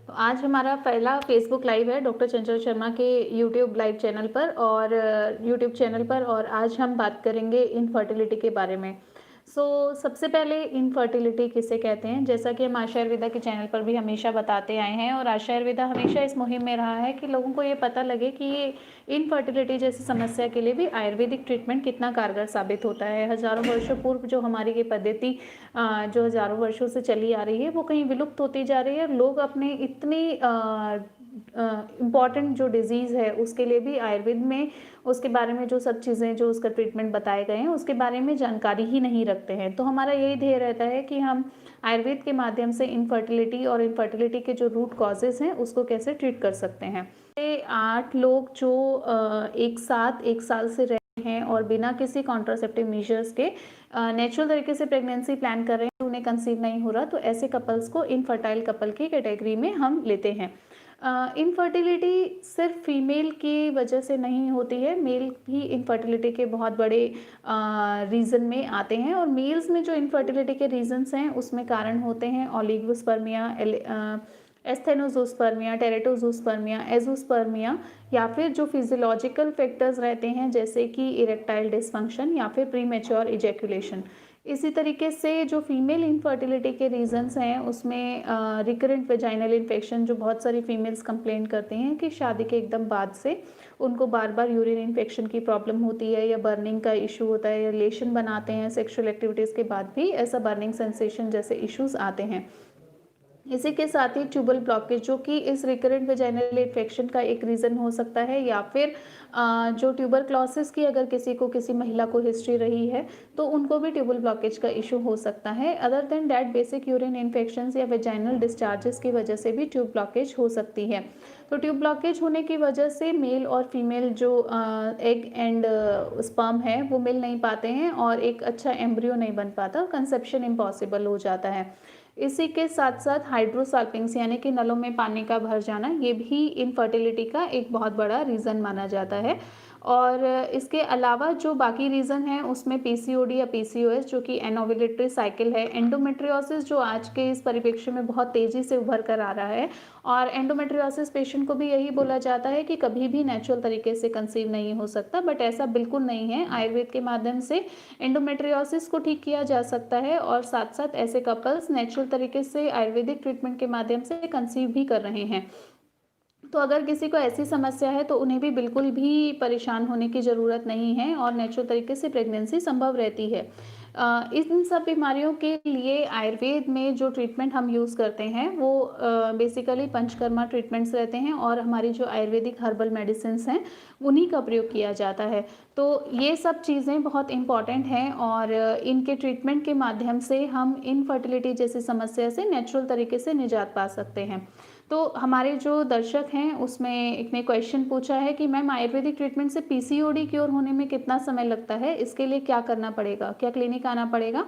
तो आज हमारा पहला फेसबुक लाइव है डॉक्टर चंचल शर्मा के यूट्यूब लाइव चैनल पर और यूट्यूब चैनल पर और आज हम बात करेंगे इनफर्टिलिटी के बारे में। सबसे पहले इनफर्टिलिटी किसे कहते हैं, जैसा कि हम आशा आयुर्वेदा के चैनल पर भी हमेशा बताते आए हैं और आशा आयुर्वेदा हमेशा इस मुहिम में रहा है कि लोगों को ये पता लगे कि ये इनफर्टिलिटी जैसी समस्या के लिए भी आयुर्वेदिक ट्रीटमेंट कितना कारगर साबित होता है। हज़ारों वर्षों पूर्व जो हमारी ये पद्धति जो हज़ारों वर्षों से चली आ रही है वो कहीं विलुप्त होती जा रही है। लोग अपने इतनी इम्पॉर्टेंट जो डिजीज़ है उसके लिए भी आयुर्वेद में उसके बारे में जो सब चीज़ें जो उसका ट्रीटमेंट बताए गए हैं उसके बारे में जानकारी ही नहीं रखते हैं। तो हमारा यही ध्येय रहता है कि हम आयुर्वेद के माध्यम से इनफर्टिलिटी और इनफर्टिलिटी के जो रूट कॉजेज़ हैं उसको कैसे ट्रीट कर सकते हैं। 8 लोग जो एक साथ 1 साल से रहे हैं और बिना किसी कॉन्ट्रासेप्टिव मेजर्स के नेचुरल तरीके से प्रेगनेंसी प्लान कर रहे हैं, उन्हें कंसीव नहीं हो रहा, तो ऐसे कपल्स को इनफर्टाइल कपल की कैटेगरी में हम लेते हैं। इनफर्टिलिटी सिर्फ फीमेल की वजह से नहीं होती है, मेल भी इनफर्टिलिटी के बहुत बड़े रीज़न में आते हैं और मेल्स में जो इनफर्टिलिटी के रीजंस हैं उसमें कारण होते हैं ओलिगोस्पर्मिया, एस्थेनोजोस्पर्मिया, टेरेटोजोस्पर्मिया, एजोस्पर्मिया या फिर जो फिजियोलॉजिकल फैक्टर्स रहते हैं जैसे कि इरेक्टाइल डिसफंक्शन या फिर प्रीमेच्योर इजैकुलेशन। इसी तरीके से जो फीमेल इनफर्टिलिटी के रीजंस हैं उसमें रिकरेंट वेजाइनल इन्फेक्शन, जो बहुत सारी फीमेल्स कंप्लेन करती हैं कि शादी के एकदम बाद से उनको बार बार यूरिन इन्फेक्शन की प्रॉब्लम होती है या बर्निंग का इशू होता है या रिलेशन बनाते हैं सेक्सुअल एक्टिविटीज़ के बाद भी ऐसा बर्निंग सेंसेशन जैसे इश्यूज आते हैं। इसी के साथ ही ट्यूबल ब्लॉकेज जो कि इस रिकरेंट वेजाइनल इन्फेक्शन का एक रीज़न हो सकता है या फिर जो ट्यूबरक्लोसिस की अगर किसी को किसी महिला को हिस्ट्री रही है तो उनको भी ट्यूबल ब्लॉकेज का इशू हो सकता है। Other than that basic urine infections या वेजाइनल डिस्चार्जेस की वजह से भी ट्यूब ब्लॉकेज हो सकती है। तो ट्यूब ब्लॉकेज होने की वजह से मेल और फीमेल जो एग एंड स्पर्म है वो मिल नहीं पाते हैं और एक अच्छा एम्ब्रियो नहीं बन पाता, कंसेप्शन इम्पॉसिबल हो जाता है। इसी के साथ साथ हाइड्रोसाल्पिंग्स यानी कि नलों में पानी का भर जाना, ये भी इनफर्टिलिटी का एक बहुत बड़ा रीज़न माना जाता है। और इसके अलावा जो बाकी रीज़न हैं उसमें पीसीओडी या पीसीओएस जो कि एनोवुलेटरी साइकिल है, एंडोमेट्रियोसिस जो आज के इस परिप्रेक्ष्य में बहुत तेज़ी से उभर कर आ रहा है और एंडोमेट्रियोसिस पेशेंट को भी यही बोला जाता है कि कभी भी नेचुरल तरीके से कंसीव नहीं हो सकता, बट ऐसा बिल्कुल नहीं है। आयुर्वेद के माध्यम से एंडोमेट्रियोसिस को ठीक किया जा सकता है और साथ साथ ऐसे कपल्स नेचुरल तरीके से आयुर्वेदिक ट्रीटमेंट के माध्यम से कंसीव भी कर रहे हैं। तो अगर किसी को ऐसी समस्या है तो उन्हें भी बिल्कुल भी परेशान होने की ज़रूरत नहीं है और नेचुरल तरीके से प्रेगनेंसी संभव रहती है। इन सब बीमारियों के लिए आयुर्वेद में जो ट्रीटमेंट हम यूज़ करते हैं वो बेसिकली पंचकर्मा ट्रीटमेंट्स रहते हैं और हमारी जो आयुर्वेदिक हर्बल मेडिसिन्स हैं उन्हीं का प्रयोग किया जाता है। तो ये सब चीज़ें बहुत इम्पॉर्टेंट हैं और इनके ट्रीटमेंट के माध्यम से हम इनफर्टिलिटी जैसी समस्या से नेचुरल तरीके से निजात पा सकते हैं। तो हमारे जो दर्शक हैं उसमें एक ने क्वेश्चन पूछा है कि मैम आयुर्वेदिक ट्रीटमेंट से पीसीओडी क्योर होने में कितना समय लगता है, इसके लिए क्या करना पड़ेगा, क्या क्लिनिक आना पड़ेगा?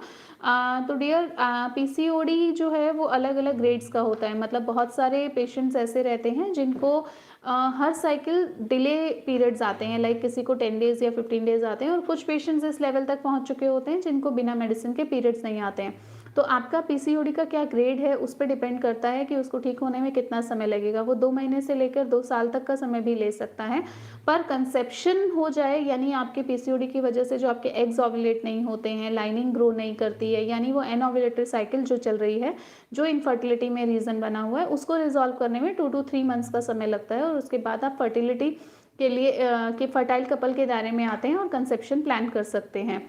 तो डियर, पीसीओडी जो है वो अलग अलग ग्रेड्स का होता है, मतलब बहुत सारे पेशेंट्स ऐसे रहते हैं जिनको हर साइकिल डिले पीरियड्स आते हैं, लाइक किसी को 10 डेज़ या 15 डेज़ आते हैं और कुछ पेशेंट्स इस लेवल तक पहुंच चुके होते हैं जिनको बिना मेडिसिन के पीरियड्स नहीं आते हैं। तो आपका पीसीओडी का क्या ग्रेड है उस पर डिपेंड करता है कि उसको ठीक होने में कितना समय लगेगा। वो 2 महीने से लेकर 2 साल तक का समय भी ले सकता है। पर कंसेप्शन हो जाए यानी आपके पीसीओडी की वजह से जो आपके एग्स ओव्यूलेट नहीं होते हैं, लाइनिंग ग्रो नहीं करती है, यानी वो एनओव्यूलेटरी साइकिल जो चल रही है, जो इनफर्टिलिटी में रीज़न बना हुआ है, उसको रिजॉल्व करने में 2 to 3 मंथ्स का समय लगता है और उसके बाद आप फर्टिलिटी के लिए कि फर्टाइल कपल के दायरे में आते हैं और कंसेप्शन प्लान कर सकते हैं।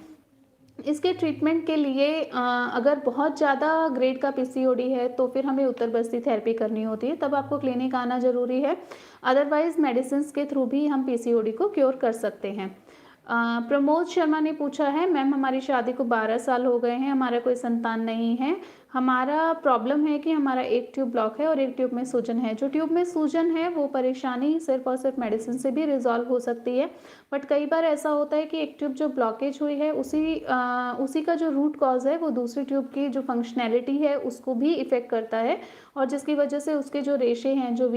इसके ट्रीटमेंट के लिए अगर बहुत ज़्यादा ग्रेड का पीसीओडी है तो फिर हमें उत्तरबस्ती थेरेपी करनी होती है, तब आपको क्लिनिक आना ज़रूरी है। अदरवाइज़ मेडिसिन्स के थ्रू भी हम पीसीओडी को क्योर कर सकते हैं। प्रमोद शर्मा ने पूछा है, मैम हमारी शादी को 12 साल हो गए हैं, हमारा कोई संतान नहीं है। हमारा प्रॉब्लम है कि हमारा एक ट्यूब ब्लॉक है और एक ट्यूब में सूजन है। जो ट्यूब में सूजन है वो परेशानी सिर्फ और सिर्फ मेडिसिन से भी रिजॉल्व हो सकती है, बट कई बार ऐसा होता है कि एक ट्यूब जो ब्लॉकेज हुई है उसी का जो रूट कॉज है वो दूसरी ट्यूब की जो फंक्शनैलिटी है उसको भी इफ़ेक्ट करता है और जिसकी वजह से उसके जो रेशे हैं, जो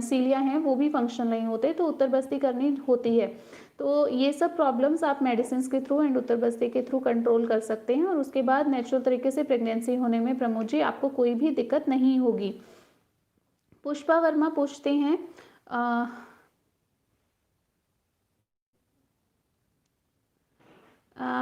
सीलिया हैं, वो भी फंक्शनल नहीं होते, तो उत्तरबस्ती करनी होती है। तो ये सब प्रॉब्लम्स आप मेडिसिन के थ्रू एंड उत्तरबस्ती के थ्रू कंट्रोल कर सकते हैं और उसके बाद नेचुरल तरीके से प्रेगनेंसी होने में प्रमोद जी आपको कोई भी दिक्कत नहीं होगी। पुष्पा वर्मा पूछते हैं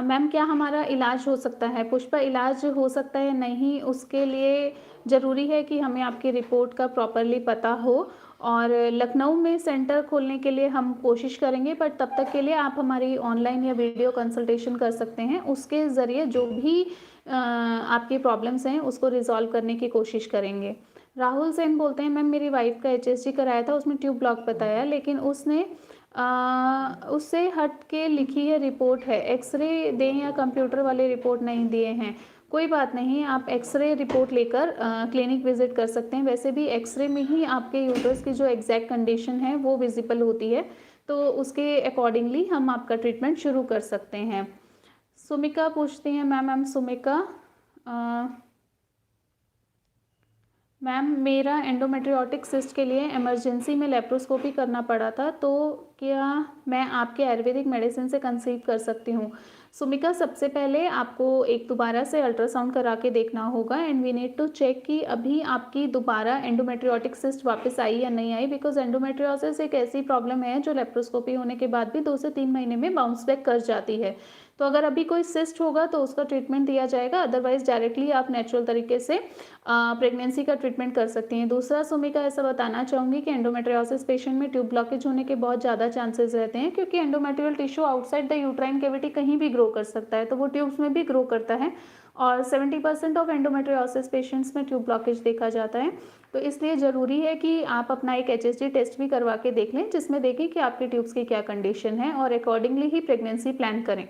मैम क्या हमारा इलाज हो सकता है? पुष्पा इलाज हो सकता है नहीं, उसके लिए ज़रूरी है कि हमें आपकी रिपोर्ट का प्रॉपरली पता हो और लखनऊ में सेंटर खोलने के लिए हम कोशिश करेंगे, बट तब तक के लिए आप हमारी ऑनलाइन या वीडियो कंसल्टेशन कर सकते हैं। उसके ज़रिए जो भी आपकी प्रॉब्लम्स हैं उसको रिज़ॉल्व करने की कोशिश करेंगे। राहुल सेन बोलते हैं मैम मेरी वाइफ़ का एचएसजी कराया था, उसमें ट्यूब ब्लॉक बताया, लेकिन उसने उससे हट के लिखी है रिपोर्ट है, एक्सरे दें या कंप्यूटर वाले रिपोर्ट नहीं दिए हैं। कोई बात नहीं, आप एक्सरे रिपोर्ट लेकर क्लिनिक विजिट कर सकते हैं। वैसे भी एक्सरे में ही आपके यूट्रस की जो एग्जैक्ट कंडीशन है वो विजिबल होती है, तो उसके अकॉर्डिंगली हम आपका ट्रीटमेंट शुरू कर सकते हैं। सुमिका पूछती हैं मैम सुमिका मैम मेरा एंडोमेट्रियोटिक सिस्ट के लिए इमरजेंसी में लेप्रोस्कोपी करना पड़ा था, तो क्या मैं आपके आयुर्वेदिक मेडिसिन से कंसीव कर सकती हूँ? सुमिका सबसे पहले आपको एक दोबारा से अल्ट्रासाउंड करा के देखना होगा and we need to check कि अभी आपकी दोबारा एंडोमेट्रियोटिक सिस्ट वापस आई या नहीं आई, बिकॉज एंडोमेट्रियोसिस एक ऐसी प्रॉब्लम है जो लेप्रोस्कोपी होने के बाद भी 2 से 3 महीने में बाउंस बैक कर जाती है। तो अगर अभी कोई सिस्ट होगा तो उसका ट्रीटमेंट दिया जाएगा, अदरवाइज डायरेक्टली आप नेचुरल तरीके से प्रेगनेंसी का ट्रीटमेंट कर सकती हैं। दूसरा सुमिका ऐसा बताना चाहूँगी कि एंडोमेट्रियोसिस पेशेंट में ट्यूब ब्लॉकेज होने के बहुत ज़्यादा चांसेस रहते हैं, क्योंकि endometrial tissue outside the uterine cavity कहीं भी ग्रो कर सकता है, तो वो ट्यूब्स में भी ग्रो करता है और 70% ऑफ एंडोमेट्रियोसिस पेशेंट्स में ट्यूब ब्लॉकेज देखा जाता है। तो इसलिए ज़रूरी है कि आप अपना एक एचएसजी टेस्ट भी करवा के देख लें, जिसमें देखें कि आपके ट्यूब्स की क्या कंडीशन है और अकॉर्डिंगली ही प्रेगनेंसी प्लान करें।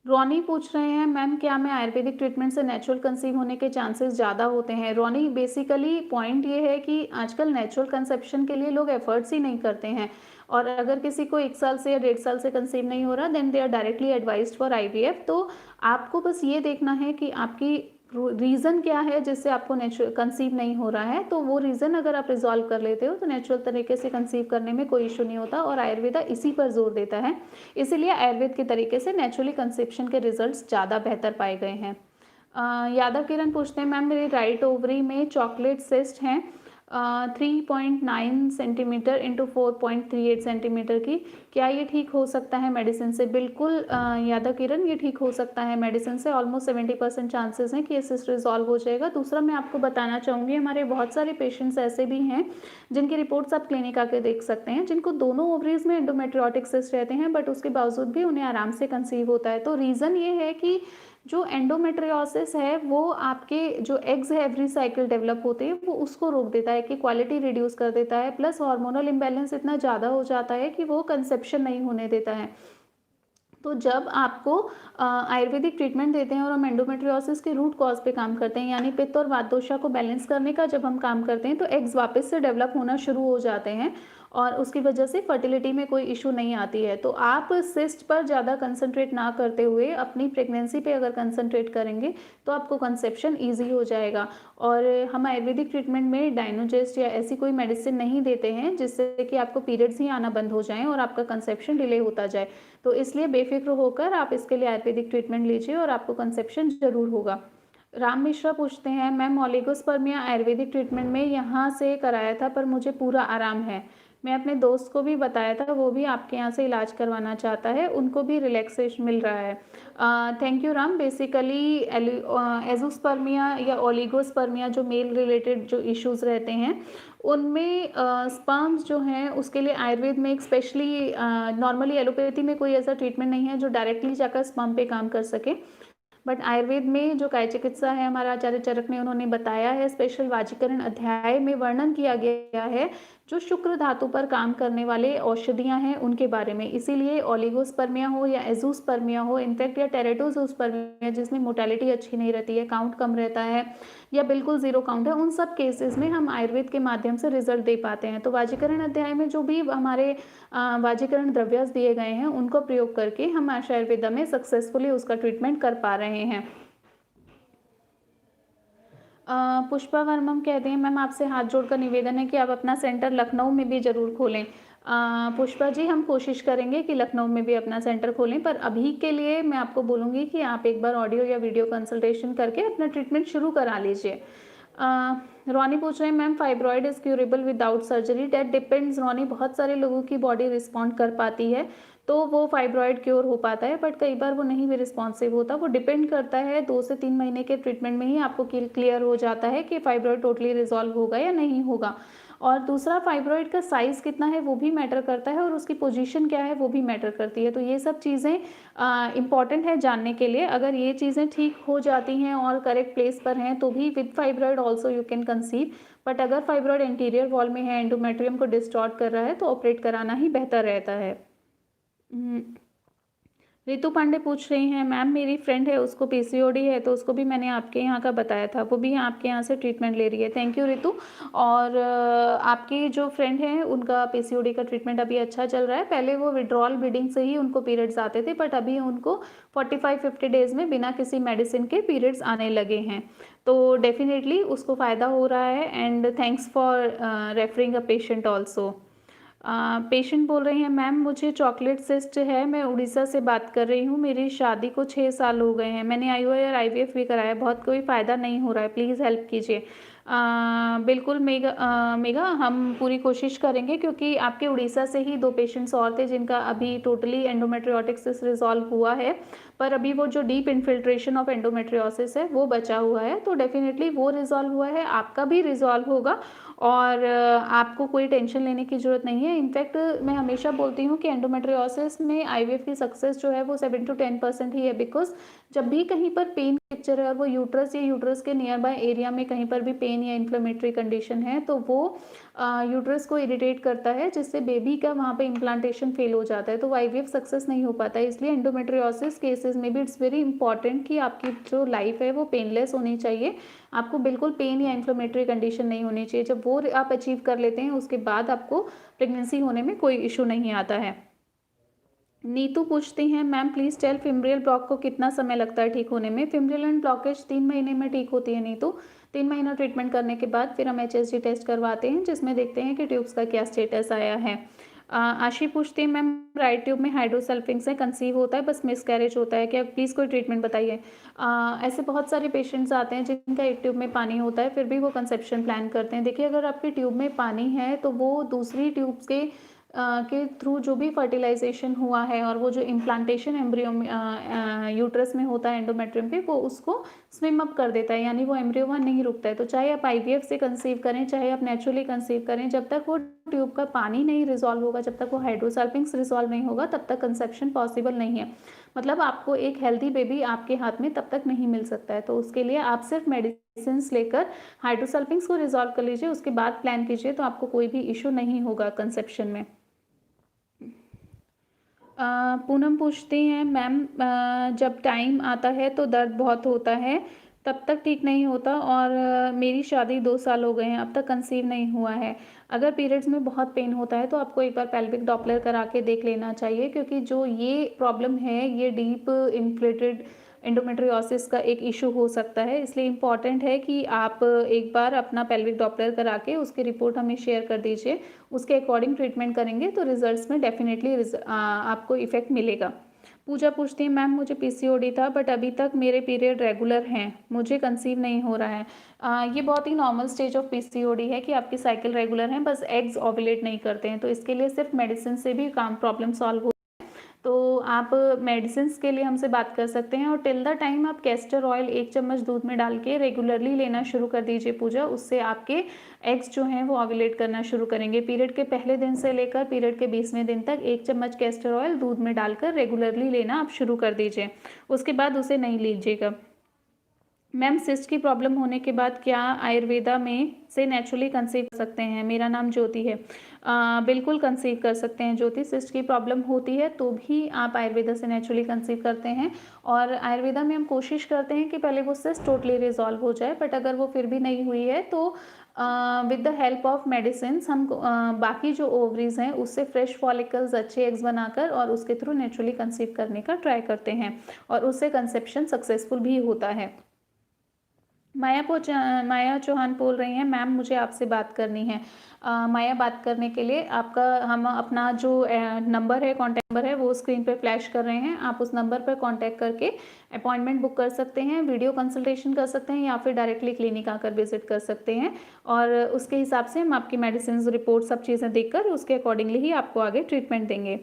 रोनी पूछ रहे हैं मैम क्या मैं आयुर्वेदिक ट्रीटमेंट से नेचुरल कंसीव होने के चांसेस ज़्यादा होते हैं? रोनी बेसिकली पॉइंट ये है कि आजकल नेचुरल कंसेप्शन के लिए लोग एफर्ट्स ही नहीं करते हैं, और अगर किसी को 1 साल से या 1.5 साल से कंसीव नहीं हो रहा then they are directly advised for IVF. तो आपको बस ये देखना है कि आपकी रीज़न क्या है जिससे आपको नेचुरल कंसीव नहीं हो रहा है, तो वो रीज़न अगर आप रिजॉल्व कर लेते हो तो नेचुरल तरीके से कंसीव करने में कोई इशू नहीं होता, और आयुर्वेदा इसी पर जोर देता है। इसीलिए आयुर्वेद के तरीके से नेचुरली कंसेप्शन के रिजल्ट्स ज़्यादा बेहतर पाए गए हैं। यादव किरण पूछते हैं मैम मेरी राइट ओवरी में चॉकलेट सिस्ट हैं 3.9 सेंटीमीटर इंटू 4.38 सेंटीमीटर की, क्या ये ठीक हो सकता है मेडिसिन से? बिल्कुल यादव किरण, ये ठीक हो सकता है मेडिसिन से। ऑलमोस्ट 70% चांसेस हैं कि ये सिस्ट रिजॉल्व हो जाएगा। दूसरा मैं आपको बताना चाहूँगी हमारे बहुत सारे पेशेंट्स ऐसे भी हैं जिनकी रिपोर्ट्स आप क्लिनिक आके देख सकते हैं, जिनको दोनों ओवरीज में एंडोमेट्रियोटिक सिस्ट रहते हैं, बट उसके बावजूद भी उन्हें आराम से कंसीव होता है। तो रीज़न ये है कि जो एंडोमेट्रियोसिस है वो आपके जो एग्स है एवरी साइकिल डेवलप होते हैं वो उसको रोक देता है, कि क्वालिटी रिड्यूस कर देता है, प्लस हार्मोनल इम्बैलेंस इतना ज़्यादा हो जाता है कि वो कंसेप्शन नहीं होने देता है। तो जब आपको आयुर्वेदिक ट्रीटमेंट देते हैं और हम एंडोमेट्रियोसिस के रूट कॉज पे काम करते हैं, यानी पित्त और वातदोषा को बैलेंस करने का जब हम काम करते हैं, तो एग्स वापस से डेवलप होना शुरू हो जाते हैं और उसकी वजह से फर्टिलिटी में कोई इशू नहीं आती है। तो आप सिस्ट पर ज़्यादा कंसंट्रेट ना करते हुए अपनी प्रेगनेंसी पे अगर कंसंट्रेट करेंगे तो आपको कंसेप्शन ईजी हो जाएगा। और हम आयुर्वेदिक ट्रीटमेंट में डायनोजेस्ट या ऐसी कोई मेडिसिन नहीं देते हैं जिससे कि आपको पीरियड्स ही आना बंद हो जाएं और आपका कंसेप्शन डिले होता जाए। तो इसलिए बेफिक्र होकर आप इसके लिए आयुर्वेदिक ट्रीटमेंट लीजिए और आपको कंसेप्शन ज़रूर होगा। राम मिश्रा पूछते हैं मैम ओलिगोस्पर्मिया आयुर्वेदिक ट्रीटमेंट में यहाँ से कराया था पर मुझे पूरा आराम है। मैं अपने दोस्त को भी बताया था, वो भी आपके यहाँ से इलाज करवाना चाहता है, उनको भी रिलैक्सेशन मिल रहा है। Thank you Ram. Basically azoospermia या ओलिगोस्पर्मिया जो मेल रिलेटेड जो इश्यूज़ रहते हैं उनमें स्पर्म्स जो हैं उसके लिए आयुर्वेद में एक स्पेशली, नॉर्मली एलोपैथी में कोई ऐसा ट्रीटमेंट नहीं है जो डायरेक्टली जाकर स्पर्म पे काम कर सके, बट आयुर्वेद में जो काय चिकित्सा है हमारा आचार्य चरक ने उन्होंने बताया है, स्पेशल वाजीकरण अध्याय में वर्णन किया गया है जो शुक्र धातु पर काम करने वाले औषधियां हैं उनके बारे में। इसीलिए ओलिगोस्पर्मिया हो या एजोस्पर्मिया हो, इनफैक्ट या टेरेटोजोस्पर्मिया जिसमें मोर्टेलिटी अच्छी नहीं रहती है, काउंट कम रहता है या बिल्कुल जीरो काउंट है, उन सब केसेस में हम आयुर्वेद के माध्यम से रिजल्ट दे पाते हैं। तो वाजीकरण अध्याय में जो भी हमारे वाजीकरण द्रव्य दिए गए हैं उनको प्रयोग करके हम आशा आयुर्वेदा में सक्सेसफुली उसका ट्रीटमेंट कर पा रहे हैं। पुष्पा वर्मा कहते हैं मैम आपसे हाथ जोड़कर निवेदन है कि आप अपना सेंटर लखनऊ में भी ज़रूर खोलें। पुष्पा जी, हम कोशिश करेंगे कि लखनऊ में भी अपना सेंटर खोलें, पर अभी के लिए मैं आपको बोलूँगी कि आप एक बार ऑडियो या वीडियो कंसल्टेशन करके अपना ट्रीटमेंट शुरू करा लीजिए। रोनी पूछ रहे हैं ma'am fibroid is curable without surgery? That depends Roni, बहुत सारे लोगों की बॉडी रिस्पॉन्ड कर पाती है तो वो फाइब्रॉइड क्योर हो पाता है, बट कई बार वो नहीं भी रिस्पॉन्सिव होता। वो डिपेंड करता है 2 से 3 महीने के ट्रीटमेंट में ही आपको क्लियर हो जाता है कि फाइब्रॉइड टोटली रिजॉल्व होगा या नहीं होगा। और दूसरा, फाइब्रॉइड का साइज़ कितना है वो भी मैटर करता है और उसकी पोजीशन क्या है वो भी मैटर करती है। तो ये सब चीज़ें इम्पॉर्टेंट है जानने के लिए। अगर ये चीज़ें ठीक हो जाती हैं और करेक्ट प्लेस पर हैं तो भी with fibroid also you can conceive. But अगर फाइब्रॉइड एंटीरियर वॉल में है, एंडोमेट्रियम को डिस्टॉर्ट कर रहा है, तो ऑपरेट कराना ही बेहतर रहता है। रितु पांडे पूछ रही हैं मैम मेरी फ्रेंड है उसको पीसीओडी है तो उसको भी मैंने आपके यहाँ का बताया था, वो भी आपके यहाँ से ट्रीटमेंट ले रही है। Thank you Ritu. और आपकी जो फ्रेंड है उनका पीसीओडी का ट्रीटमेंट अभी अच्छा चल रहा है। पहले वो विड्रॉल ब्लीडिंग से ही उनको पीरियड्स आते थे, बट अभी उनको 45-50 डेज़ में बिना किसी मेडिसिन के पीरियड्स आने लगे हैं। तो डेफिनेटली उसको फ़ायदा हो रहा है। And thanks for referring a patient also. Patient बोल रही हैं मैम मुझे चॉकलेट सिस्ट है, मैं उड़ीसा से बात कर रही हूँ, मेरी शादी को 6 साल हो गए हैं, मैंने आईओआई और आईवीएफ भी कराया, बहुत कोई फ़ायदा नहीं हो रहा है, प्लीज़ हेल्प कीजिए। बिल्कुल मेगा हम पूरी कोशिश करेंगे, क्योंकि आपके उड़ीसा से ही 2 पेशेंट्स और थे जिनका अभी टोटली एंडोमेट्रियोटिक सिस्ट रिजॉल्व हुआ है, पर अभी वो जो डीप इन्फिल्ट्रेशन ऑफ एंडोमेट्रियोसिस है वो बचा हुआ है। तो डेफिनेटली वो रिजॉल्व हुआ है, आपका भी रिजॉल्व होगा और आपको कोई टेंशन लेने की ज़रूरत नहीं है। इनफैक्ट मैं हमेशा बोलती हूँ कि एंडोमेट्रियोसिस में आईवीएफ की सक्सेस जो है वो 7 to 10% ही है, बिकॉज जब भी कहीं पर पेन पिक्चर है और वो यूट्रस या यूट्रस के नियर बाय एरिया में कहीं पर भी पेन या इन्फ्लेमेटरी कंडीशन है तो वो यूट्रस को इरिटेट करता है, जिससे बेबी का वहाँ पे इम्प्लांटेशन फेल हो जाता है, तो वो आईवीएफ सक्सेस नहीं हो पाता है। इसलिए एंडोमेट्रियोसिस केसेस में भी इट्स वेरी इंपॉर्टेंट कि आपकी जो लाइफ है वो पेनलेस होनी चाहिए, आपको बिल्कुल पेन या इन्फ्लेमेटरी कंडीशन नहीं होनी चाहिए। जब वो आप अचीव कर लेते हैं उसके बाद आपको प्रेगनेंसी होने में कोई इशू नहीं आता है। नीतू पूछती हैं मैम प्लीज़ टेल फिम्ब्रियल ब्लॉक को कितना समय लगता है ठीक होने में? फिम्ब्रियल एंड ब्लॉकेज 3 महीने में ठीक होती है नीतू। 3 महीना ट्रीटमेंट करने के बाद फिर हम एचएसजी टेस्ट करवाते हैं, जिसमें देखते हैं कि ट्यूब्स का क्या स्टेटस आया है। आशी पूछती है मैम राइट ट्यूब में हाइड्रोसल्फिंग से कंसीव होता है, बस मिसकैरेज होता है क्या, प्लीज़ कोई ट्रीटमेंट बताइए। ऐसे बहुत सारे पेशेंट्स आते हैं जिनका एक ट्यूब में पानी होता है फिर भी वो कंसेप्शन प्लान करते हैं। देखिए, अगर आपके ट्यूब में पानी है तो वो दूसरी ट्यूब्स के थ्रू जो भी फर्टिलाइजेशन हुआ है और वो जो इम्प्लांटेशन एम्ब्रियो यूट्रस में होता है एंडोमेट्रियम पे, वो उसको स्विम अप कर देता है, यानी वो एम्ब्रियो वहाँ नहीं रुकता है। तो चाहे आप आईवीएफ से कंसीव करें चाहे आप नेचुरली कंसीव करें, जब तक वो ट्यूब का पानी नहीं रिजॉल्व होगा, जब तक वो हाइड्रोसल्फिंग्स रिजॉल्व नहीं होगा, तब तक कंसेप्शन पॉसिबल नहीं है। मतलब आपको एक हेल्दी बेबी आपके हाथ में तब तक नहीं मिल सकता है। तो उसके लिए आप सिर्फ मेडिसिन लेकर हाइड्रोसल्फिंग्स को रिजॉल्व कर लीजिए, उसके बाद प्लान कीजिए, तो आपको कोई भी इशू नहीं होगा कंसेप्शन में। पूनम पूछती हैं मैम जब टाइम आता है तो दर्द बहुत होता है, तब तक ठीक नहीं होता और मेरी शादी 2 साल हो गए हैं, अब तक कंसीव नहीं हुआ है। अगर पीरियड्स में बहुत पेन होता है तो आपको एक बार पेल्विक डॉपलर करा के देख लेना चाहिए, क्योंकि जो ये प्रॉब्लम है ये डीप इन्फ्लेटेड एंडोमेट्रियोसिस का एक इशू हो सकता है। इसलिए इम्पॉर्टेंट है कि आप एक बार अपना पेल्विक डॉपलर करा के उसकी रिपोर्ट हमें शेयर कर दीजिए, उसके अकॉर्डिंग ट्रीटमेंट करेंगे तो रिजल्ट्स में डेफिनेटली आपको इफेक्ट मिलेगा। पूजा पूछती है मैम मुझे पीसीओडी था बट अभी तक मेरे पीरियड रेगुलर हैं, मुझे कंसीव नहीं हो रहा है। ये बहुत ही नॉर्मल स्टेज ऑफ पीसीओडी है कि आपकी साइकिल रेगुलर है, बस एग्स ओवुलेट नहीं करते हैं, तो इसके लिए सिर्फ मेडिसिन से भी काम प्रॉब्लम सॉल्व हो। तो आप मेडिसिन के लिए हमसे बात कर सकते हैं, और टिल द टाइम आप कैस्टर ऑयल 1 चम्मच दूध में डाल के रेगुलरली लेना शुरू कर दीजिए पूजा, उससे आपके एग्स जो हैं वो ओव्यूलेट करना शुरू करेंगे। पीरियड के पहले दिन से लेकर पीरियड के 20वें दिन तक 1 चम्मच कैस्टर ऑयल दूध में डालकर रेगुलरली लेना आप शुरू कर दीजिए, उसके बाद उसे नहीं लीजिएगा। मैम सिस्ट की प्रॉब्लम होने के बाद क्या आयुर्वेदा में से नेचुरली कंसीव कर सकते हैं? मेरा नाम ज्योति है। बिल्कुल कंसीव कर सकते हैं ज्योति, सिस्ट की प्रॉब्लम होती है तो भी आप आयुर्वेदा से नेचुरली कंसीव करते हैं, और आयुर्वेदा में हम कोशिश करते हैं कि पहले वो सिस्ट टोटली रिजॉल्व हो जाए, बट अगर वो फिर भी नहीं हुई है तो with the help of medicine हम बाकी जो ओवरीज हैं उससे फ्रेश फॉलिकल्स अच्छे एग्स बनाकर और उसके थ्रू नेचुरली कंसीव करने का ट्राई करते हैं, और उससे कंसेप्शन सक्सेसफुल भी होता है। माया चौहान बोल रही हैं मैम मुझे आपसे बात करनी है। माया, बात करने के लिए आपका हम अपना जो नंबर है कॉन्टैक्ट नंबर है वो स्क्रीन पे फ्लैश कर रहे हैं, आप उस नंबर पर कांटेक्ट करके अपॉइंटमेंट बुक कर सकते हैं, वीडियो कंसल्टेशन कर सकते हैं या फिर डायरेक्टली क्लिनिक आकर विजिट कर सकते हैं। और उसके हिसाब से हम आपकी मेडिसिन रिपोर्ट सब चीज़ें देखकर उसके अकॉर्डिंगली ही आपको आगे ट्रीटमेंट देंगे।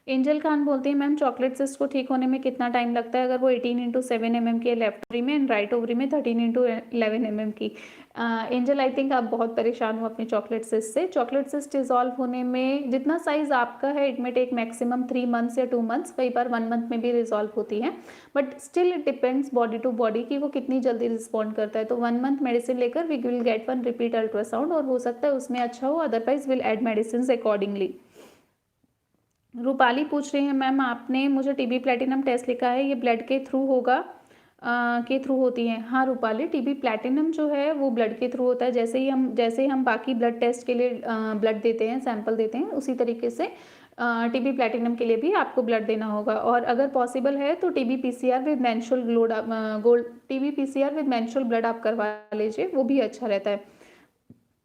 एंजल खान बोलते हैं मैम चॉकलेट सिस्ट को ठीक होने में कितना टाइम लगता है अगर वो 18x7 mm की लेफ्ट ओवरी में एंड राइट ओवरी में 13x11 mm की। एंजल आई थिंक आप बहुत परेशान हो अपनी चॉकलेट सिस्ट से। चॉकलेट सिस्ट डिजॉल्व होने में जितना साइज आपका है इट में टेक मैक्सिमम 3 मंथ्स या 2 मंथ्स, कई बार 1 मंथ में भी रिजॉल्व होती है, but still it depends body to body कि वो कितनी जल्दी रिस्पॉन्ड करता है। तो 1 मंथ मेडिसिन लेकर we will get 1 repeat ultrasound और हो सकता है उसमें अच्छा हो, otherwise will add medicine accordingly. Rupali पूछ रही है मैम आपने मुझे टीबी प्लैटिनम टेस्ट लिखा है, ये ब्लड के थ्रू होगा के थ्रू होती है? हाँ रूपाली, टीबी प्लैटिनम जो है वो ब्लड के थ्रू होता है। जैसे ही हम बाकी ब्लड टेस्ट के लिए ब्लड देते हैं, सैंपल देते हैं, उसी तरीके से टीबी प्लैटिनम के लिए भी आपको ब्लड देना होगा। और अगर पॉसिबल है तो TB PCR with menstrual TB PCR with menstrual blood आप करवा लीजिए, वो भी अच्छा रहता है।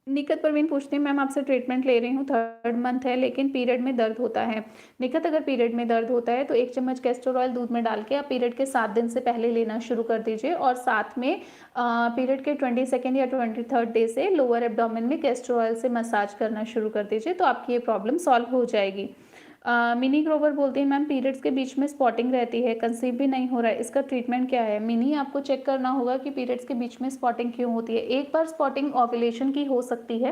निखत परवीन पूछते हैं मैम आपसे ट्रीटमेंट ले रही हूँ, 3rd मंथ है लेकिन पीरियड में दर्द होता है। निखत अगर पीरियड में दर्द होता है तो 1 चम्मच कैस्टर ऑयल दूध में डाल के आप पीरियड के 7 दिन से पहले लेना शुरू कर दीजिए और साथ में पीरियड के 22nd या 23rd डे से लोअर एब्डोमेन में कैस्टर ऑयल से मसाज करना शुरू कर दीजिए, तो आपकी ये प्रॉब्लम सॉल्व हो जाएगी। मिनी ग्रोवर बोलती है मैम पीरियड्स के बीच में स्पॉटिंग रहती है, कंसीव भी नहीं हो रहा है, इसका ट्रीटमेंट क्या है? मिनी आपको चेक करना होगा कि पीरियड्स के बीच में स्पॉटिंग क्यों होती है। एक बार स्पॉटिंग ओव्यूलेशन की हो सकती है,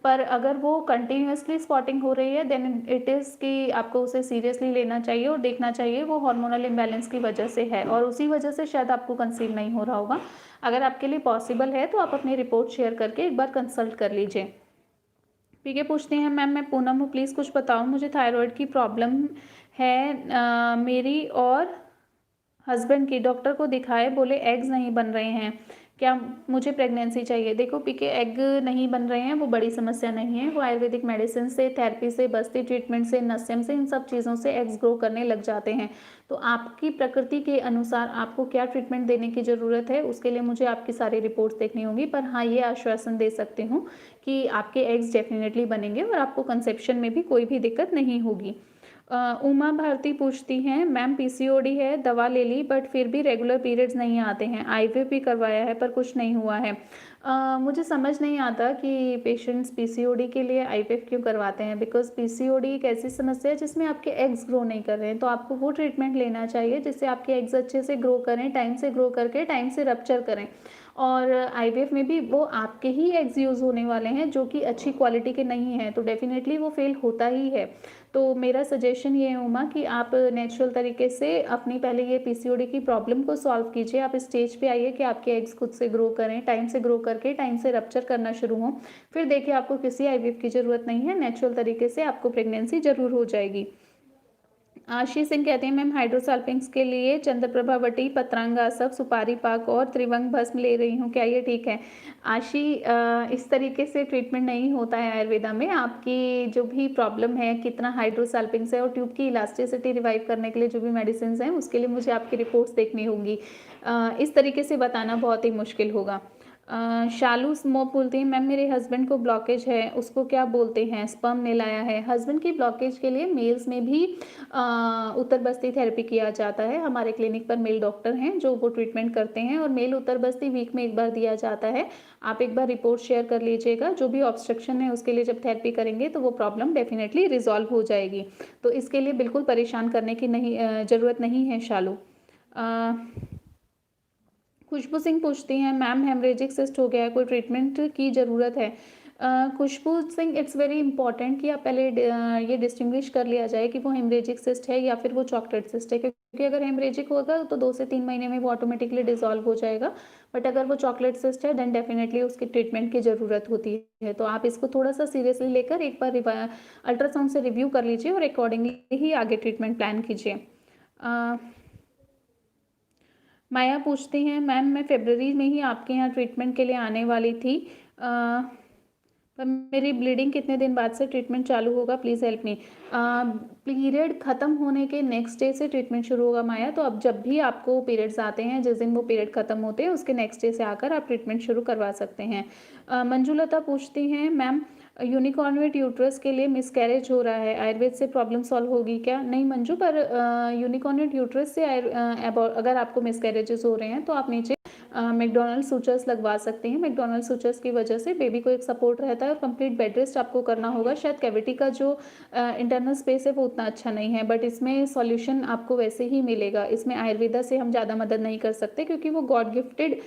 पर अगर वो कंटिन्यूसली स्पॉटिंग हो रही है देन इट इज़ कि आपको उसे सीरियसली लेना चाहिए और देखना चाहिए वो हार्मोनल इम्बैलेंस की वजह से है और उसी वजह से शायद आपको कंसीव नहीं हो रहा होगा। अगर आपके लिए पॉसिबल है तो आप अपनी रिपोर्ट शेयर करके एक बार कंसल्ट कर लीजिए। पीके पूछते हैं मैम मैं पूनम हूँ, प्लीज़ कुछ बताओ मुझे थायराइड की प्रॉब्लम है मेरी और हस्बैंड की, डॉक्टर को दिखाए बोले एग्स नहीं बन रहे हैं, क्या मुझे प्रेगनेंसी चाहिए? देखो पीके एग नहीं बन रहे हैं वो बड़ी समस्या नहीं है, वो आयुर्वेदिक मेडिसिन से, थेरेपी से, बस्ती ट्रीटमेंट से, नस्यम से, इन सब चीज़ों से एग्स ग्रो करने लग जाते हैं। तो आपकी प्रकृति के अनुसार आपको क्या ट्रीटमेंट देने की ज़रूरत है उसके लिए मुझे आपकी सारी रिपोर्ट्स देखनी होंगी, पर हाँ ये आश्वासन दे सकती हूँ कि आपके एग्स डेफिनेटली बनेंगे और आपको कंसेप्शन में भी कोई भी दिक्कत नहीं होगी। उमा भारती पूछती हैं मैम पीसीओडी है, दवा ले ली बट फिर भी रेगुलर पीरियड्स नहीं आते हैं, आईवीएफ भी करवाया है पर कुछ नहीं हुआ है। मुझे समझ नहीं आता कि पेशेंट्स पीसीओडी के लिए आईवीएफ क्यों करवाते हैं, बिकॉज पीसीओडी एक ऐसी समस्या है जिसमें आपके एग्स ग्रो नहीं कर रहे हैं, तो आपको वो ट्रीटमेंट लेना चाहिए जिससे आपके एग्स अच्छे से ग्रो करें, टाइम से ग्रो करके टाइम से रप्चर करें। और आईवीएफ में भी वो आपके ही एग्स यूज़ होने वाले हैं जो कि अच्छी क्वालिटी के नहीं हैं, तो डेफिनेटली वो फेल होता ही है। तो मेरा सजेशन ये है उमा कि आप नेचुरल तरीके से अपनी पहले ये पीसीओडी की प्रॉब्लम को सॉल्व कीजिए, आप स्टेज पे आइए कि आपके एग्स खुद से ग्रो करें, टाइम से ग्रो करके टाइम से रप्चर करना शुरू हो, फिर देखिए आपको किसी आईवीएफ की ज़रूरत नहीं है, नेचुरल तरीके से आपको प्रेगनेंसी ज़रूर हो जाएगी। आशीष सिंह कहते हैं मैम हाइड्रोसाल्पिंग्स के लिए चंद्रप्रभावटी, पत्रांगासव, सुपारी पाक और त्रिभंग भस्म ले रही हूँ, क्या ये ठीक है? आशी इस तरीके से ट्रीटमेंट नहीं होता है आयुर्वेदा में। आपकी जो भी प्रॉब्लम है, कितना हाइड्रोसाल्पिंग्स है और ट्यूब की इलास्टिसिटी रिवाइव करने के लिए जो भी मेडिसिन हैं उसके लिए मुझे आपकी रिपोर्ट्स देखनी होंगी। इस तरीके से बताना बहुत ही मुश्किल होगा। शालू स्मोक बोलती हैं मैम मेरे हस्बैंड को ब्लॉकेज है, उसको क्या बोलते हैं? स्पर्म ने लाया है। हस्बैंड की ब्लॉकेज के लिए मेल्स में भी उत्तर बस्ती थेरेपी किया जाता है। हमारे क्लिनिक पर मेल डॉक्टर हैं जो वो ट्रीटमेंट करते हैं और मेल उत्तर बस्ती वीक में एक बार दिया जाता है। आप एक बार रिपोर्ट शेयर कर लीजिएगा, जो भी ऑब्स्ट्रक्शन है उसके लिए जब थेरेपी करेंगे तो वो प्रॉब्लम डेफिनेटली रिजॉल्व हो जाएगी। तो इसके लिए बिल्कुल परेशान करने की ज़रूरत नहीं है शालू। खुशबू सिंह पूछती हैं मैम हेमरेजिक सिस्ट हो गया है, कोई ट्रीटमेंट की ज़रूरत है? खुशबू सिंह इट्स वेरी इंपॉर्टेंट कि आप पहले ये डिस्टिंग्विश कर लिया जाए कि वो हेमरेजिक सिस्ट है या फिर वो चॉकलेट सिस्ट है, क्योंकि अगर हेमरेजिक होगा तो 2 से 3 महीने में वो ऑटोमेटिकली डिजॉल्व हो जाएगा, बट अगर वो चॉकलेट सिस्ट है देन डेफिनेटली उसकी ट्रीटमेंट की ज़रूरत होती है। तो आप इसको थोड़ा सा सीरियसली लेकर एक बार अल्ट्रासाउंड से रिव्यू कर लीजिए और अकॉर्डिंगली ही आगे ट्रीटमेंट प्लान कीजिए। माया पूछती हैं मैम मैं फ़रवरी में ही आपके यहाँ ट्रीटमेंट के लिए आने वाली थी, पर मेरी ब्लीडिंग कितने दिन बाद से ट्रीटमेंट चालू होगा, प्लीज़ हेल्प मी। पीरियड ख़त्म होने के नेक्स्ट डे से ट्रीटमेंट शुरू होगा माया। तो अब जब भी आपको पीरियड्स आते हैं, जिस दिन वो पीरियड ख़त्म होते हैं उसके नेक्स्ट डे से आकर आप ट्रीटमेंट शुरू करवा सकते हैं। मंजुलता पूछती हैं, मैम यूनिकॉर्नुएट यूट्रस के लिए मिसकैरेज हो रहा है, आयुर्वेद से प्रॉब्लम सॉल्व होगी क्या? नहीं मंजू, पर यूनिकॉर्नुएट यूट्रस से अगर आपको मिसकैरेजेस हो रहे हैं तो आप नीचे मैकडोनल्ड सूचर्स लगवा सकते हैं। मैकडोनल्ड सूचर्स की वजह से बेबी को एक सपोर्ट रहता है और कंप्लीट बेड रेस्ट आपको करना होगा। शायद कैविटी का जो इंटरनल स्पेस है वो उतना अच्छा नहीं है, बट इसमें सॉल्यूशन आपको वैसे ही मिलेगा। इसमें आयुर्वेदा से हम ज़्यादा मदद नहीं कर सकते क्योंकि वो गॉड गिफ्टेड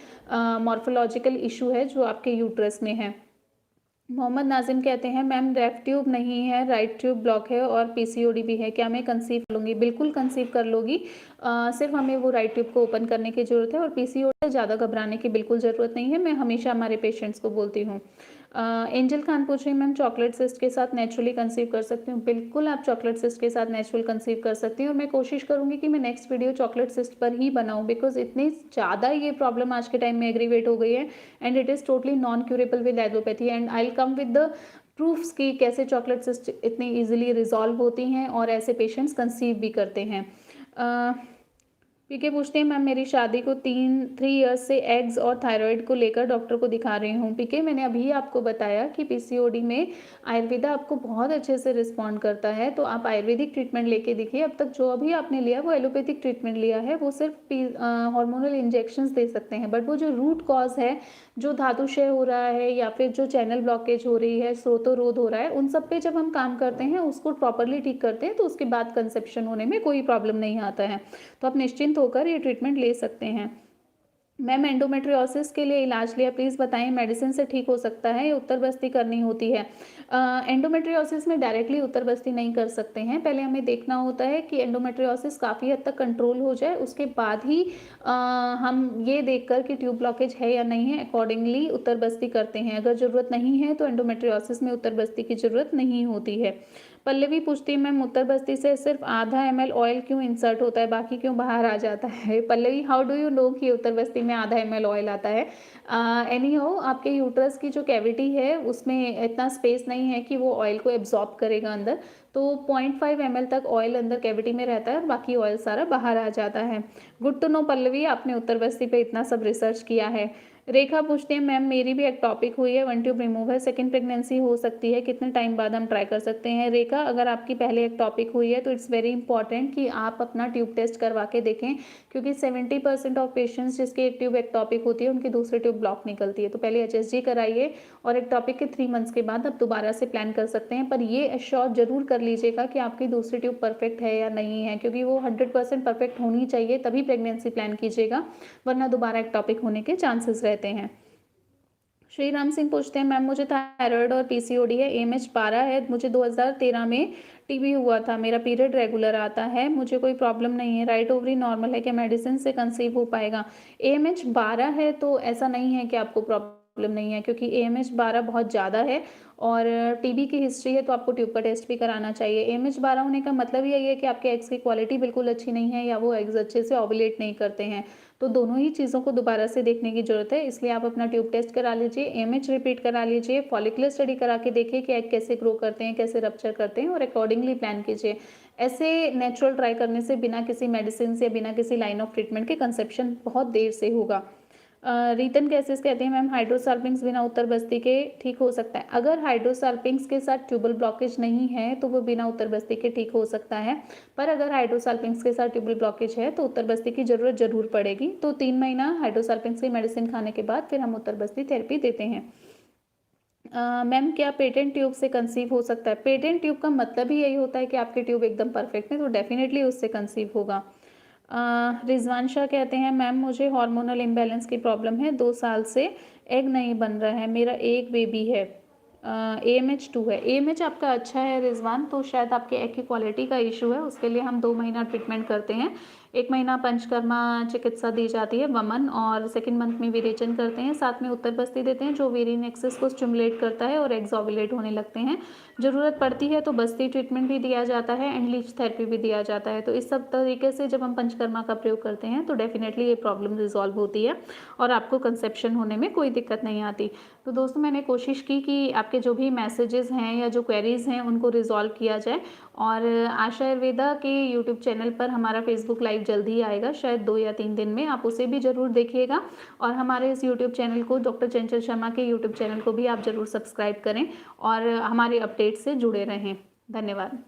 मॉर्फोलॉजिकल इशू है जो आपके यूट्रस में है। मोहम्मद नाजिम कहते हैं, मैम लेफ्ट ट्यूब नहीं है, राइट ट्यूब ब्लॉक है और पीसीओडी भी है, क्या मैं कंसीव कर लूँगी? बिल्कुल कंसीव कर लोगी। सिर्फ हमें वो राइट ट्यूब को ओपन करने की ज़रूरत है और पीसीओडी से ज़्यादा घबराने की बिल्कुल ज़रूरत नहीं है। मैं हमेशा हमारे पेशेंट्स को बोलती हूँ। एंजल खान पूछ रही है, मैम चॉकलेट सिस्ट के साथ नेचुरली कंसीव कर सकती हूँ? बिल्कुल आप चॉकलेट सिस्ट के साथ नेचुरल कंसीव कर सकती हैं और मैं कोशिश करूँगी कि मैं नेक्स्ट वीडियो चॉकलेट सिस्ट पर ही बनाऊँ, बिकॉज इतनी ज़्यादा ये प्रॉब्लम आज के टाइम में एग्रीवेट हो गई है and it is totally non curable with allopathy. And I will come with the proofs कि कैसे चॉकलेट सिस्ट इतनी ईजिली रिजॉल्व होती हैं और ऐसे पेशेंट्स कंसीव भी करते हैं। पीके पूछते हैं, मैम मेरी शादी को 3 ईयर्स से एग्स और थायराइड को लेकर डॉक्टर को दिखा रही हूँ। पीके मैंने अभी आपको बताया कि पीसीओडी में आयुर्वेदा आपको बहुत अच्छे से रिस्पॉन्ड करता है, तो आप आयुर्वेदिक ट्रीटमेंट लेके देखिए। अब तक जो अभी आपने लिया वो एलोपैथिक ट्रीटमेंट लिया है, वो सिर्फ हार्मोनल इंजेक्शंस दे सकते हैं, बट वो जो रूट कॉज है, जो धातुक्षय हो रहा है या फिर जो चैनल ब्लॉकेज हो रही है, स्रोतोरोध हो रहा है, उन सब पे जब हम काम करते हैं, उसको प्रॉपरली ठीक करते हैं, तो उसके बाद कंसेप्शन होने में कोई प्रॉब्लम नहीं आता है। तो आप निश्चिंत होकर ये ट्रीटमेंट ले सकते हैं। मैम एंडोमेट्रियोसिस के लिए इलाज लिया, प्लीज़ बताएं, मेडिसिन से ठीक हो सकता है या उत्तर बस्ती करनी होती है? एंडोमेट्रियोसिस में डायरेक्टली उत्तर बस्ती नहीं कर सकते हैं। पहले हमें देखना होता है कि एंडोमेट्रियोसिस काफ़ी हद तक कंट्रोल हो जाए, उसके बाद ही हम ये देखकर कि ट्यूब ब्लॉकेज है या नहीं है, अकॉर्डिंगली उत्तर बस्ती करते हैं। अगर ज़रूरत नहीं है तो एंडोमेट्रियोसिस में उत्तर बस्ती की ज़रूरत नहीं होती है। पल्लवी पूछती है, मैम उत्तर बस्ती से सिर्फ आधा ml ऑयल क्यों इंसर्ट होता है, बाकी क्यों बाहर आ जाता है? Pallavi, how do you know कि उत्तर बस्ती में आधा ml ऑयल आता है? एनी हो, आपके यूट्रस की जो कैविटी है उसमें इतना स्पेस नहीं है कि वो ऑयल को एब्जॉर्ब करेगा अंदर, तो 0.5 ml तक ऑयल अंदर कैविटी में रहता है और बाकी ऑयल सारा बाहर आ जाता है। गुड टू नो पल्लवी, आपने उत्तर बस्ती पे इतना सब रिसर्च किया है। रेखा पूछती है, मैम मेरी भी एक टॉपिक हुई है, 1 ट्यूब रिमूव है, सेकंड प्रेगनेंसी हो सकती है, कितने टाइम बाद हम ट्राई कर सकते हैं? रेखा, अगर आपकी पहले एक टॉपिक हुई है तो इट्स वेरी इंपॉर्टेंट कि आप अपना ट्यूब टेस्ट करवा के देखें, क्योंकि 70% ऑफ पेशेंट्स जिसकी एक ट्यूब एक टॉपिक होती है उनकी दूसरी ट्यूब ब्लॉक निकलती है। तो पहले HSG कराइए और एक टॉपिक के 3 मंथ्स के बाद आप दोबारा से प्लान कर सकते हैं, पर ये एश्योर जरूर कर लीजिएगा कि आपकी दूसरी ट्यूब परफेक्ट है या नहीं है, क्योंकि वो 100% परफेक्ट होनी चाहिए, तभी प्रेगनेंसी प्लान कीजिएगा, वरना दोबारा एक टॉपिक होने के चांसेस रहते हैं। श्री राम सिंह पूछते हैं, मैम मुझे थायराइड और पीसीओडी है, AMH 12 है, मुझे 2013 में टीबी हुआ था, मेरा पीरियड रेगुलर आता है, मुझे कोई प्रॉब्लम नहीं है, राइट ओवरी नॉर्मल है, क्या मेडिसिन से कंसीव हो पाएगा? AMH 12 है तो ऐसा नहीं है कि आपको प्रॉब्लम नहीं है, क्योंकि AMH 12 बहुत ज़्यादा है और टीबी की हिस्ट्री है तो आपको ट्यूब का टेस्ट भी कराना चाहिए। AMH 12 होने का मतलब यही है कि आपके एग्स की क्वालिटी बिल्कुल अच्छी नहीं है या वो एग्स अच्छे से ओवुलेट नहीं करते हैं, तो दोनों ही चीज़ों को दोबारा से देखने की ज़रूरत है। इसलिए आप अपना ट्यूब टेस्ट करा लीजिए, AMH रिपीट करा लीजिए, फॉलिकुलर स्टडी करा के देखिए कि एग कैसे ग्रो करते हैं, कैसे रप्चर करते हैं और अकॉर्डिंगली प्लान कीजिए। ऐसे नेचुरल ट्राई करने से बिना किसी मेडिसिन से, बिना किसी लाइन ऑफ ट्रीटमेंट के कंसेप्शन बहुत देर से होगा। रीतन कैसेस कहते हैं, मैम हाइड्रोसाल्पिंग्स बिना उत्तर बस्ती के ठीक हो सकता है? अगर हाइड्रोसाल्पिंग्स के साथ ट्यूबल ब्लॉकेज नहीं है तो वो बिना उत्तर बस्ती के ठीक हो सकता है, पर अगर हाइड्रोसाल्पिंग्स के साथ ट्यूबल ब्लॉकेज है तो उत्तर बस्ती की ज़रूरत जरूर पड़ेगी। तो 3 महीना हाइड्रोसाल्पिंग्स की मेडिसिन खाने के बाद फिर हम उत्तर बस्ती थेरेपी देते हैं। मैम क्या पेटेंट ट्यूब से कंसीव हो सकता है? पेटेंट ट्यूब का मतलब ही यही होता है कि आपकी ट्यूब एकदम परफेक्ट है, तो डेफिनेटली उससे कंसीव होगा। रिजवान शाह कहते हैं, मैम मुझे हार्मोनल इम्बैलेंस की प्रॉब्लम है, 2 साल से एग नहीं बन रहा है, मेरा एक बेबी है, AMH 2 है। AMH आपका अच्छा है रिजवान, तो शायद आपके एग की क्वालिटी का इशू है, उसके लिए हम 2 महीना ट्रीटमेंट करते हैं। 1 महीना पंचकर्मा चिकित्सा दी जाती है, वमन, और सेकंड मंथ में विरेचन करते हैं, साथ में उत्तर बस्ती देते हैं जो ओवेरियन एक्सिस को स्टिमुलेट करता है और एग्स ओव्यूलेट होने लगते हैं। ज़रूरत पड़ती है तो बस्ती ट्रीटमेंट भी दिया जाता है एंड लीच थेरेपी भी दिया जाता है। तो इस सब तरीके से जब हम पंचकर्मा का प्रयोग करते हैं तो डेफिनेटली ये प्रॉब्लम रिजॉल्व होती है और आपको कंसेप्शन होने में कोई दिक्कत नहीं आती। तो दोस्तों, मैंने कोशिश की कि आपके जो भी मैसेजेस हैं या जो क्वेरीज़ हैं उनको रिजॉल्व किया जाए। और आशा आयुर्वेदा के यूट्यूब चैनल पर हमारा फेसबुक लाइव जल्द ही आएगा, शायद 2 या 3 दिन में, आप उसे भी ज़रूर देखिएगा। और हमारे इस यूट्यूब चैनल को, डॉक्टर चंचल शर्मा के यूट्यूब चैनल को भी आप ज़रूर सब्सक्राइब करें और हमारे अपडेट से जुड़े रहें। धन्यवाद।